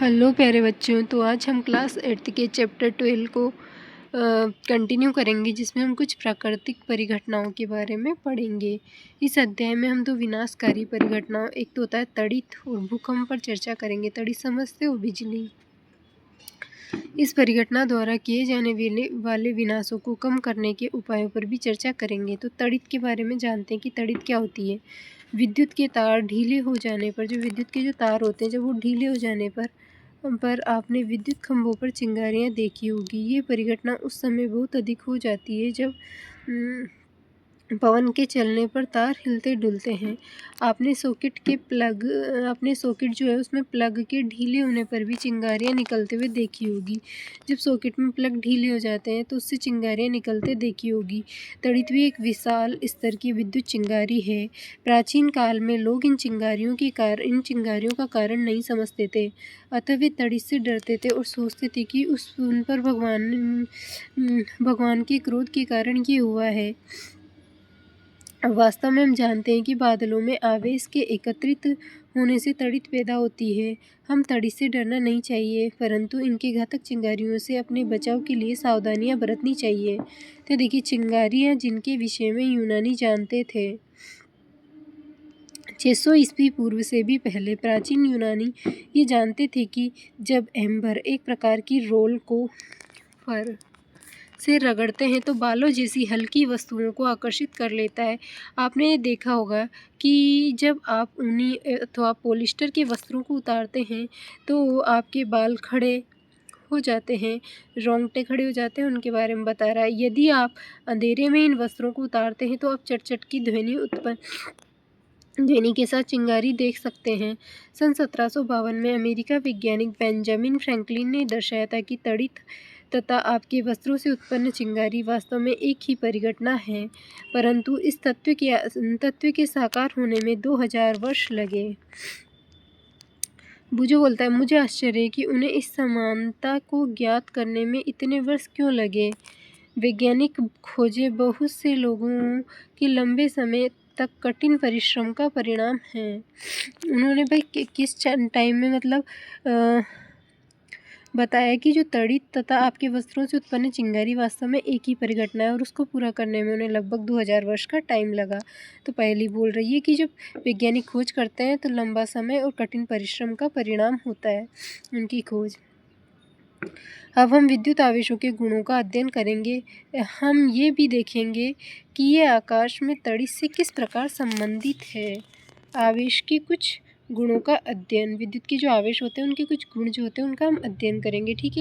Hello प्यारे बच्चों। तो आज हम क्लास 8th के चैप्टर 12 को कंटिन्यू करेंगे, जिसमें हम कुछ प्राकृतिक परिघटनाओं के बारे में पढ़ेंगे। इस अध्याय में हम दो विनाशकारी परिघटनाओं, एक तो होता है तड़ित और भूकंप, पर चर्चा करेंगे। तड़ित समझते हो? बिजली। इस परिघटना द्वारा किए जाने वाले विनाशों को कम करने के उपायों पर भी चर्चा करेंगे। तो तड़ित के बारे में जानते हैं कि तड़ित क्या होती है। विद्युत के तार ढीले हो जाने पर, जो विद्युत के जो तार होते हैं, जब वो ढीले हो जाने पर आपने विद्युत खंभों पर चिंगारियाँ देखी होगी। ये परिघटना उस समय बहुत अधिक हो जाती है जब पवन के चलने पर तार हिलते डुलते हैं। आपने सॉकेट जो है उसमें प्लग के ढीले होने पर भी चिंगारियाँ निकलते हुए देखी होगी। जब सॉकेट में प्लग ढीले हो जाते हैं तो उससे चिंगारियाँ निकलते देखी होगी। तड़ित भी एक विशाल स्तर की विद्युत चिंगारी है। प्राचीन काल में लोग इन चिंगारियों का कारण नहीं समझते थे, अतः वे तड़ित से डरते थे और सोचते थे कि उन पर भगवान के क्रोध के कारण ये हुआ है। वास्तव में हम जानते हैं कि बादलों में आवेश के एकत्रित होने से तड़ित पैदा होती है। हम तड़ित से डरना नहीं चाहिए, परंतु इनके घातक चिंगारियों से अपने बचाव के लिए सावधानियां बरतनी चाहिए। तो देखिए, चिंगारियां जिनके विषय में यूनानी जानते थे। 600 ईस्वी पूर्व से भी पहले प्राचीन यूनानी ये जानते थे कि जब एम्बर एक प्रकार की रोल को फर से रगड़ते हैं तो बालों जैसी हल्की वस्तुओं को आकर्षित कर लेता है। आपने ये देखा होगा कि जब आप ऊनी अथवा पॉलिस्टर के वस्त्रों को उतारते हैं तो आपके बाल खड़े हो जाते हैं, रोंगटे खड़े हो जाते हैं। उनके बारे में बता रहा है। यदि आप अंधेरे में इन वस्त्रों को उतारते हैं तो आप चट-चट की ध्वनि के साथ चिंगारी देख सकते हैं। सन 1752 में अमेरिका वैज्ञानिक बेंजामिन फ्रैंकलिन ने दर्शाया था कि तड़ित तथा आपके वस्त्रों से उत्पन्न चिंगारी वास्तव में एक ही परिघटना है, परंतु इस तत्व के साकार होने में 2000 वर्ष लगे। बुझो बोलता है, मुझे आश्चर्य है कि उन्हें इस समानता को ज्ञात करने में इतने वर्ष क्यों लगे। वैज्ञानिक खोजें बहुत से लोगों के लंबे समय तक कठिन परिश्रम का परिणाम है। उन्होंने भाई किस टाइम में बताया कि जो तड़ित तथा आपके वस्त्रों से उत्पन्न चिंगारी वास्तव में एक ही परिघटना है, और उसको पूरा करने में उन्हें लगभग 2000 वर्ष का टाइम लगा। तो पहली बोल रही है कि जब वैज्ञानिक खोज करते हैं तो लंबा समय और कठिन परिश्रम का परिणाम होता है उनकी खोज। अब हम विद्युत आवेशों के गुणों का अध्ययन करेंगे। हम ये भी देखेंगे कि ये आकाश में तड़ित से किस प्रकार संबंधित है। आवेश के कुछ गुणों का अध्ययन, विद्युत के जो आवेश होते हैं उनके कुछ गुण जो होते हैं उनका हम अध्ययन करेंगे। ठीक है।